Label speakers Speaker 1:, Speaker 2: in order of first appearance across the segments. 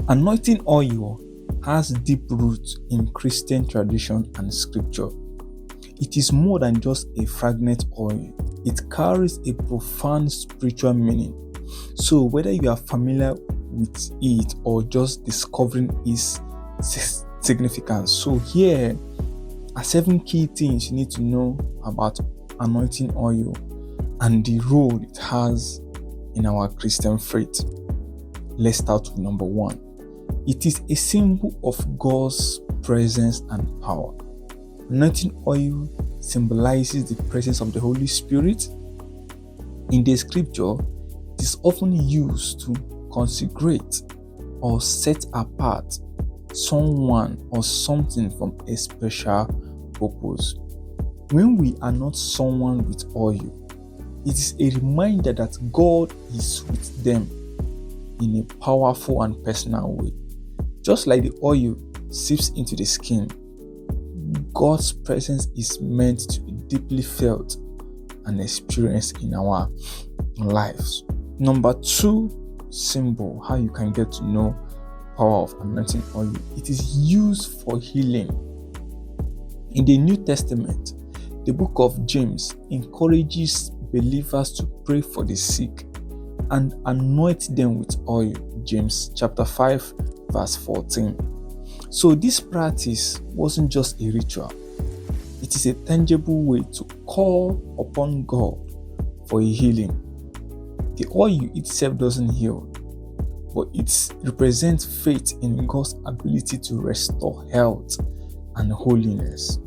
Speaker 1: Anointing oil has deep roots in Christian tradition and scripture. It is more than just a fragrant oil. It carries a profound spiritual meaning. So whether you are familiar with it or just discovering its significance, so here are 7 key things you need to know about anointing oil and the role it has in our Christian faith. Let's start with number 1. It is a symbol of God's presence and power. Anointing oil symbolizes the presence of the Holy Spirit. In the scripture, it is often used to consecrate or set apart someone or something from a special purpose. When we anoint someone with oil, it is a reminder that God is with them in a powerful and personal way. Just like the oil seeps into the skin, God's presence is meant to be deeply felt and experienced in our lives. Number 2 symbol, how you can get to know power of anointing oil. It is used for healing. In the New Testament, the book of James encourages believers to pray for the sick and anoint them with oil. James chapter 5 verse 14. So this practice wasn't just a ritual. It is a tangible way to call upon God for a healing. The oil itself doesn't heal, but it represents faith in God's ability to restore health and holiness.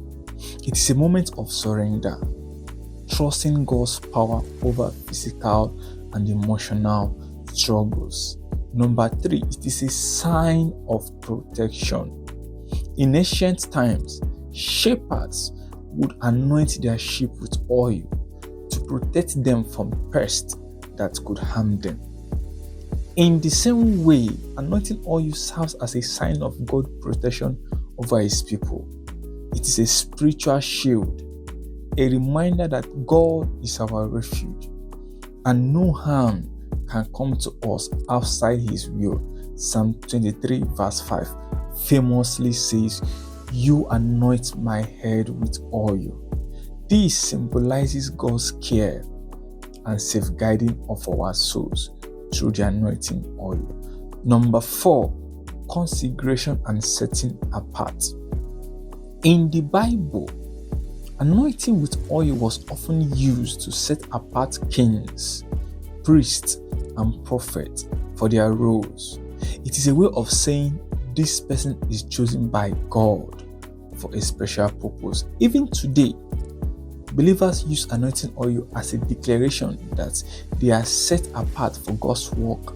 Speaker 1: It is a moment of surrender, trusting God's power over physical and emotional struggles. Number 3, it is a sign of protection. In ancient times, shepherds would anoint their sheep with oil to protect them from pests that could harm them. In the same way, anointing oil serves as a sign of God's protection over His people. It is a spiritual shield, a reminder that God is our refuge and no harm can come to us outside His will. Psalm 23 verse 5 famously says, "You anoint my head with oil." This symbolizes God's care and safeguarding of our souls through the anointing oil. Number 4, consecration and setting apart. In the Bible, anointing with oil was often used to set apart kings, priests, and prophets for their roles. It is a way of saying this person is chosen by God for a special purpose. Even today, believers use anointing oil as a declaration that they are set apart for God's work.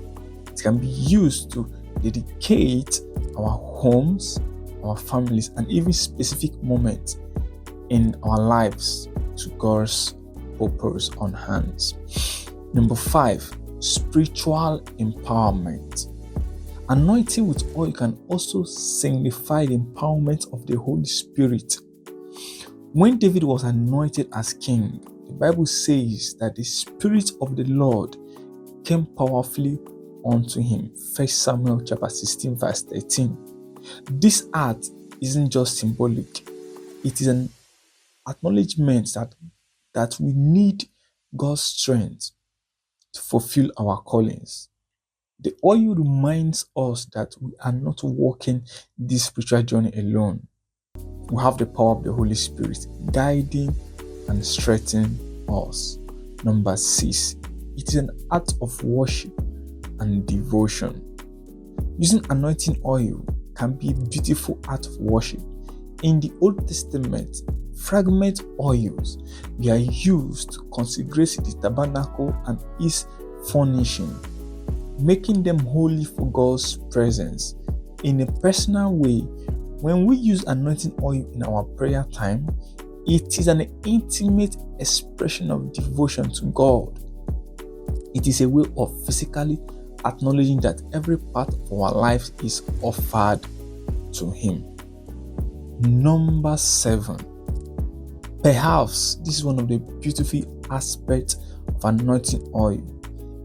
Speaker 1: It can be used to dedicate our homes, our families, and even specific moments in our lives to God's purpose on hands. Number 5, spiritual empowerment. Anointing with oil can also signify the empowerment of the Holy Spirit. When David was anointed as king, the Bible says that the Spirit of the Lord came powerfully onto him. 1 Samuel chapter 16 verse 13. This act isn't just symbolic. It is an acknowledgement that we need God's strength to fulfill our callings. The oil reminds us that we are not walking this spiritual journey alone. We have the power of the Holy Spirit guiding and strengthening us. Number 6, it is an act of worship and devotion. Using anointing oil can be a beautiful act of worship. In the Old Testament, fragment oils were used to consecrate the tabernacle and its furnishing, making them holy for God's presence. In a personal way, when we use anointing oil in our prayer time, it is an intimate expression of devotion to God. It is a way of physically acknowledging that every part of our lives is offered to Him. Number 7, perhaps this is one of the beautiful aspects of anointing oil.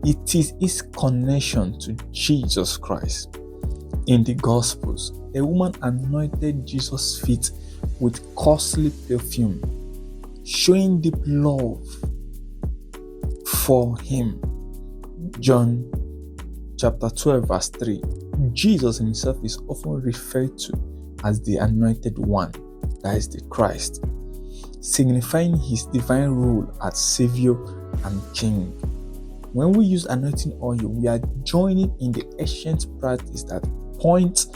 Speaker 1: It is its connection to Jesus Christ. In the Gospels, a woman anointed Jesus' feet with costly perfume, showing deep love for him. John chapter 12 verse 3. Jesus himself is often referred to as the anointed one, that is the Christ, signifying his divine role as Savior and King. When we use anointing oil, we are joining in the ancient practice that points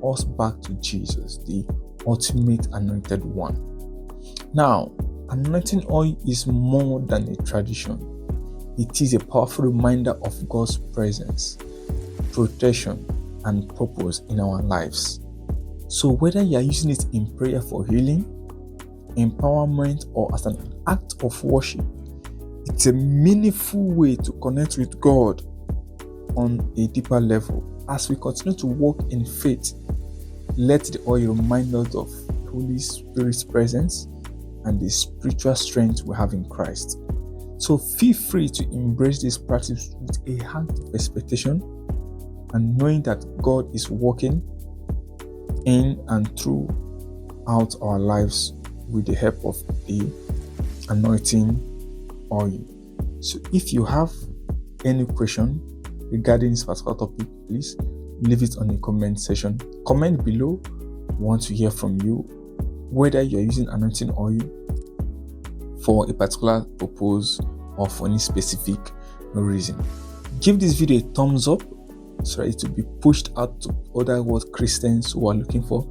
Speaker 1: us back to Jesus, the ultimate anointed one. Now, anointing oil is more than a tradition. It is a powerful reminder of God's presence, protection, and purpose in our lives. So whether you are using it in prayer for healing, empowerment, or as an act of worship, it's a meaningful way to connect with God on a deeper level. As we continue to walk in faith, let the oil remind us of the Holy Spirit's presence and the spiritual strength we have in Christ. So feel free to embrace this practice with a heart of expectation and knowing that God is working in and throughout our lives with the help of the anointing oil. So if you have any question regarding this particular topic, please leave it on the comment section. Comment below. We want to hear from you whether you're using anointing oil for a particular purpose or for any specific reason. Give this video a thumbs up so that it will be pushed out to other world Christians who are looking for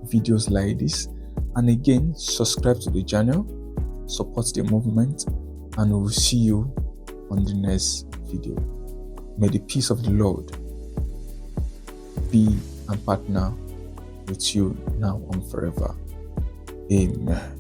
Speaker 1: videos like this. And again, subscribe to the channel, support the movement, and we will see you on the next video. May the peace of the Lord be and partner with you now and forever. Amen.